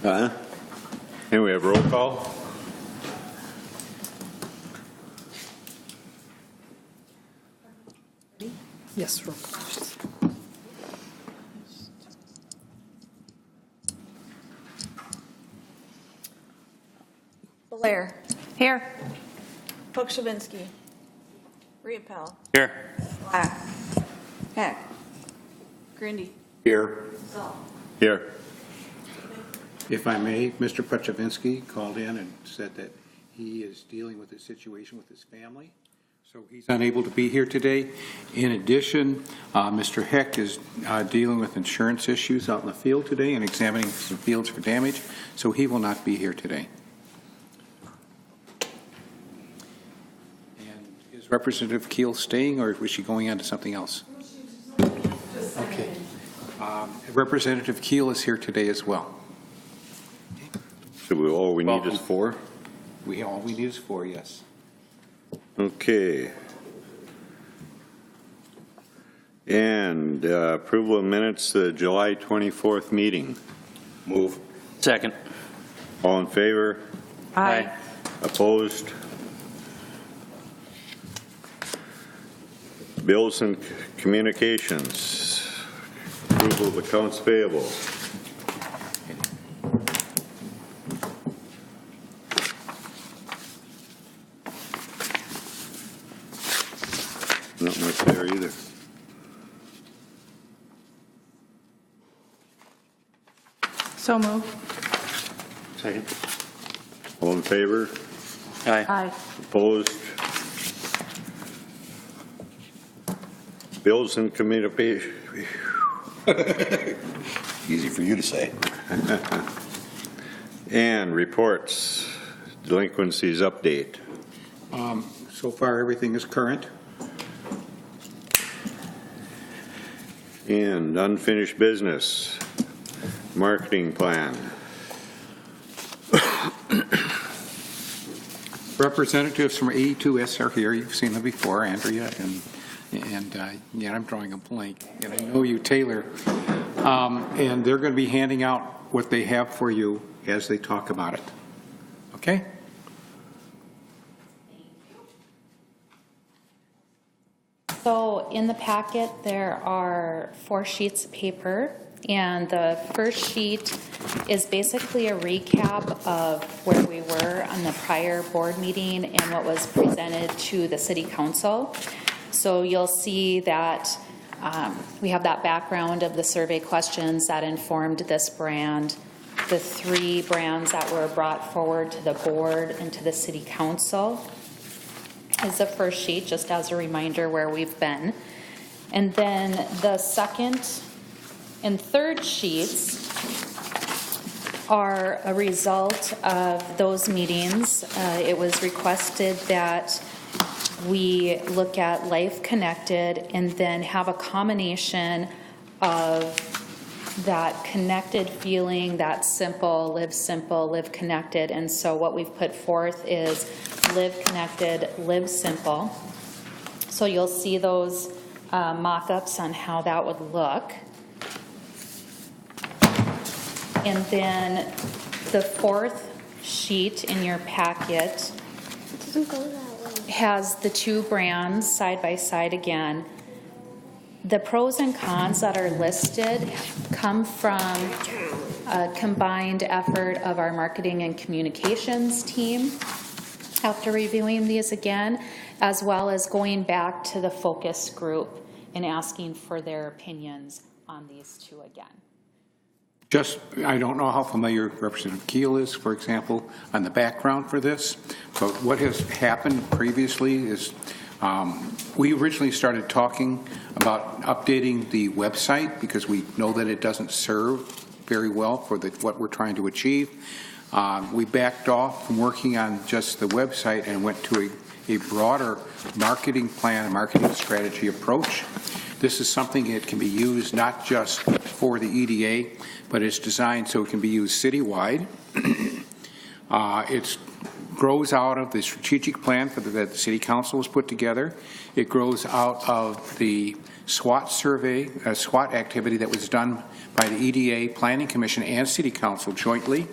And we have roll call. Yes, roll call. Blair. Here. Pokrzywinski. Riopelle. Here. Black. Hecht. Grinde. Here. Messelt. Here. If I may, Mr. Pokrzywinski called in and said that he is dealing with a situation with his family, so he's unable to be here today. In addition, Mr. Hecht is dealing with insurance issues out in the field today and examining some fields for damage, so he will not be here today. And is Representative Keel staying, or was she going on to something else? Okay. Representative Keel is here today as well. So all we need is Welcome. 4? All we need is 4, yes. Okay. And approval of minutes, the July 24th meeting. Move. Second. All in favor? Aye. Opposed? Bills and communications. Approval of accounts payable. Not much there either. So move. Second. All in favor? Aye. Aye. Opposed? Bills and communication. Easy for you to say. And reports, delinquencies update. So far, everything is current. And unfinished business, marketing plan. Representatives from 82S are here. You've seen them before, Andrea, and yeah, I'm drawing a blank. And I know you, Taylor. And they're going to be handing out what they have for you as they talk about it. Okay? So in the packet, there are 4 sheets of paper, and the first sheet is basically a recap of where we were on the prior board meeting and what was presented to the City Council. So you'll see that we have that background of the survey questions that informed this brand, the 3 brands that were brought forward to the board and to the City Council is the first sheet, just as a reminder where we've been. And then the second and third sheets are a result of those meetings. It was requested that we look at Life Connected and then have a combination of that connected feeling, that simple, live connected. And so what we've put forth is live connected, live simple. So you'll see those mock-ups on how that would look. And then the fourth sheet in your packet has the 2 brands side by side again. The pros and cons that are listed come from a combined effort of our marketing and communications team after reviewing these again, as well as going back to the focus group and asking for their opinions on these 2 again. Just, I don't know how familiar Representative Keel is, for example, on the background for this, but what has happened previously is we originally started talking about updating the website because we know that it doesn't serve very well for what we're trying to achieve. We backed off from working on just the website and went to a broader marketing plan, marketing strategy approach. This is something that can be used not just for the EDA, but it's designed so it can be used citywide. It's grows out of the strategic plan that the city council has put together. It grows out of the SWOT survey, SWOT activity that was done by the EDA, Planning Commission, and City Council jointly,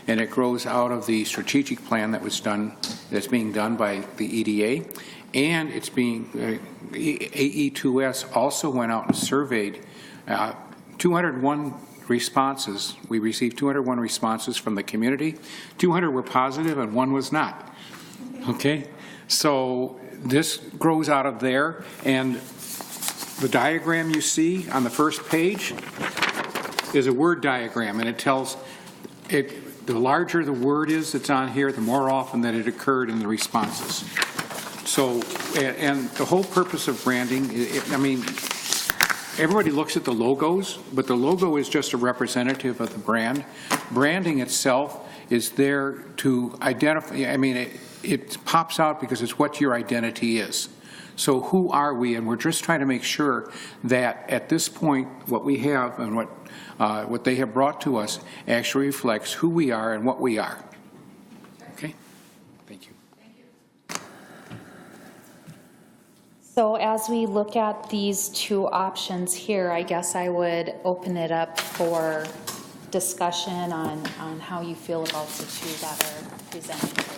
and it grows out of the strategic plan that's being done by the EDA, and it's being AE2S also went out and surveyed 201 responses. We received 201 responses from the community. 200 were positive and 1 was not. Okay, so this grows out of there, and the diagram you see on the first page is a word diagram, and it tells it. The larger the word is that's on here, the more often that it occurred in the responses. So, and the whole purpose of branding, I mean, everybody looks at the logos, but the logo is just a representative of the brand. Branding itself is there to identify, I mean, it pops out because it's what your identity is. So who are we? And we're just trying to make sure that at this point, what we have and what they have brought to us actually reflects who we are and what we are. Okay? Thank you. So as we look at these two options here, I guess I would open it up for discussion on how you feel about the two that are presented here.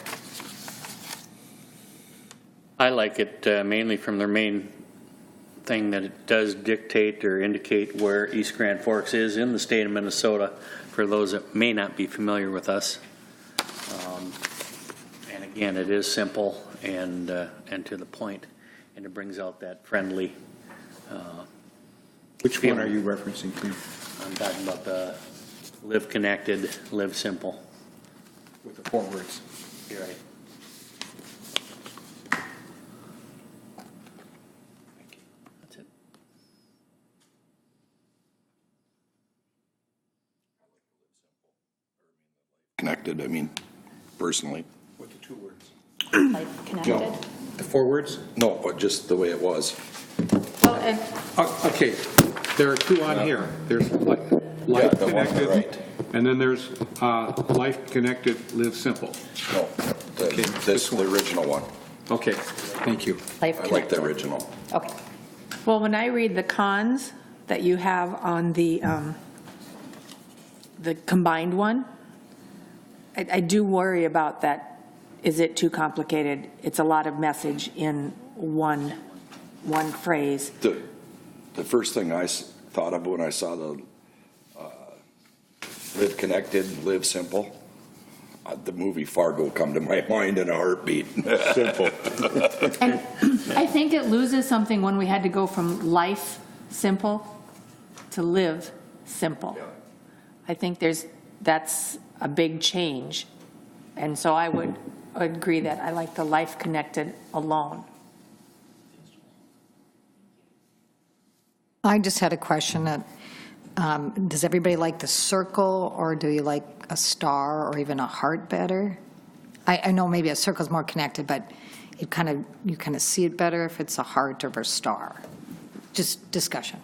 I like it mainly from their main thing that it does dictate or indicate where East Grand Forks is in the state of Minnesota for those that may not be familiar with us. And again, it is simple and to the point, and it brings out that friendly. Which one are you referencing to? I'm talking about the live connected, live simple. With the 4 words. You're right. That's it. Connected, I mean, personally. With the 2 words. Life connected? The 4 words? No, but just the way it was. Well, and Okay, there are 2 on here. There's life the one on the connected, right. and then there's life connected, live simple. No, this the original one. Okay, thank you. Life I like the connected. original. Okay. well, when I read the cons that you have on the combined one, I do worry about that. Is it too complicated? It's a lot of message in one phrase. The first thing I thought of when I saw the live connected, live simple, the movie Fargo come to my mind in a heartbeat. Simple. And I think it loses something when we had to go from life simple to live simple. Yeah. I think that's a big change. And so I would agree that I like the life connected alone. I just had a question that, does everybody like the circle, or do you like a star or even a heart better? I know maybe a circle's more connected, but you kind of see it better if it's a heart or a star. Just discussion.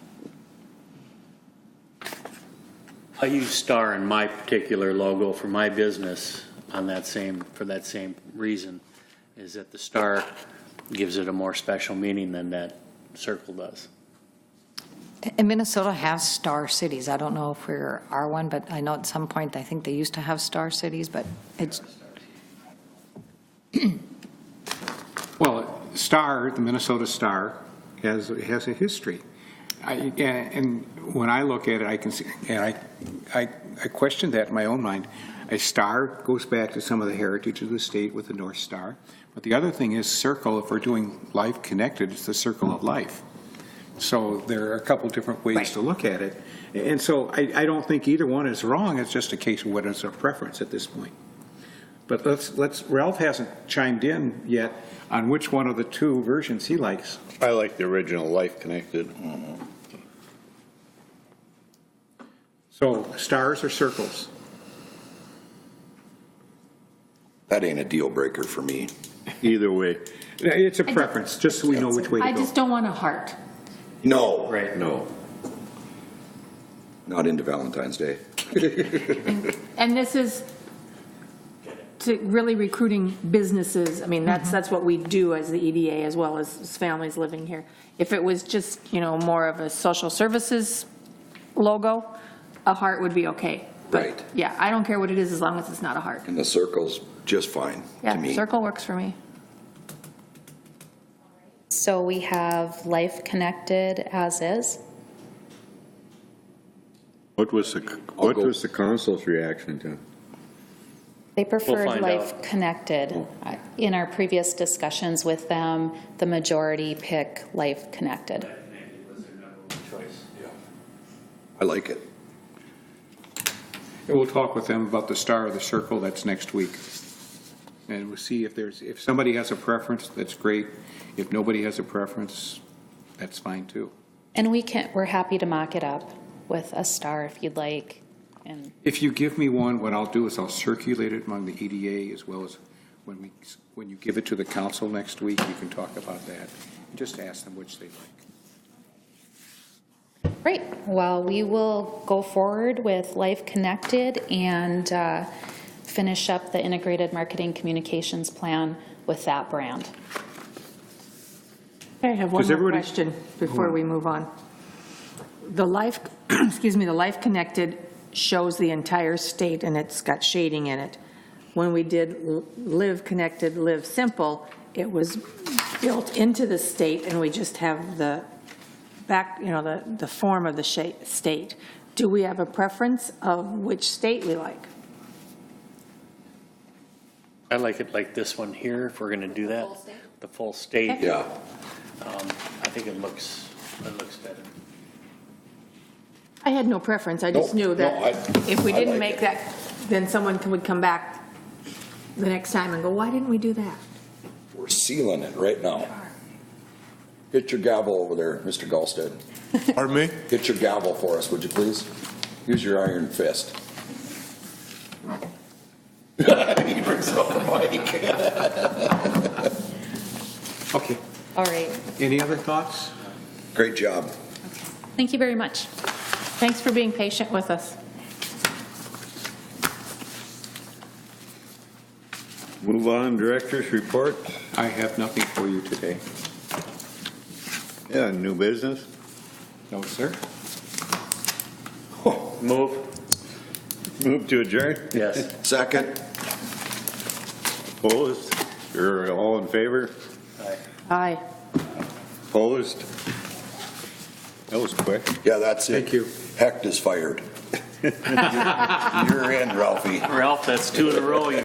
I use star in my particular logo for my business for that same reason, is that the star gives it a more special meaning than that circle does. And Minnesota has star cities. I don't know if we are one, but I know at some point I think they used to have star cities, but it's. Well, Star, the Minnesota Star, has a history. And when I look at it, I can see, and I question that in my own mind. A star goes back to some of the heritage of the state with the North Star. But the other thing is circle, if we're doing life connected, it's the circle of life. So there are a couple different ways to look at it. And so I don't think either one is wrong. It's just a case of what is our preference at this point. But Ralph hasn't chimed in yet on which one of the 2 versions he likes. I like the original life connected. So stars or circles? That ain't a deal breaker for me. Either way. It's a preference, just so we know which way to I go. just don't want a heart. No. Right. No. Not into Valentine's Day. And this is to really recruiting businesses, I mean, that's what we do as the EDA as well as families living here. If it was just, more of a social services logo, a heart would be okay. But, Right. yeah, I don't care what it is as long as it's not a heart. And the circle's just fine to Yeah, me. circle works for me. So we have Life Connected as is. What was the council's reaction to? They preferred find Life out. Connected. In our previous discussions with them, the majority pick Life Connected. I like it. And we'll talk with them about the star of the circle, that's next week. And we'll see if somebody has a preference, that's great. If nobody has a preference, that's fine too. And we're happy to mock it up with a star if you'd like. And If you give me one, what I'll do is I'll circulate it among the EDA as well as when you give it to the council next week, you can talk about that. And just ask them which they like. great. Well, we will go forward with Life Connected and finish up the integrated marketing communications plan with that brand. Okay, I have one Does more everybody- question before we move on. The Life, the Life Connected shows the entire state and it's got shading in it. When we did Live Connected, Live Simple, it was built into the state and we just have the back, the form of the state. Do we have a preference of which state we like? I like it like this one here, if we're going to do that. The full state. Yeah. I think it looks better. I had no preference, I just knew that if we I didn't like make it. that, then someone would come back the next time and go, why didn't we do that? We're sealing it right now. Get your gavel over there, Mr. Gallstead. Pardon me? Get your gavel for us, would you please? Use your iron fist. He brings up the mic. Okay. All right. Any other thoughts? Great job. Thank you very much. Thanks for being patient with us. Move on, director's report. I have nothing for you today. Yeah, new business. No, sir. Move? Move to adjourn. Yes. Second. Opposed? You're all in favor? Aye. Opposed? That was quick. Yeah, that's it. Thank you. Hecht is fired. You're in, Ralphie. Ralph, that's 2 in a row.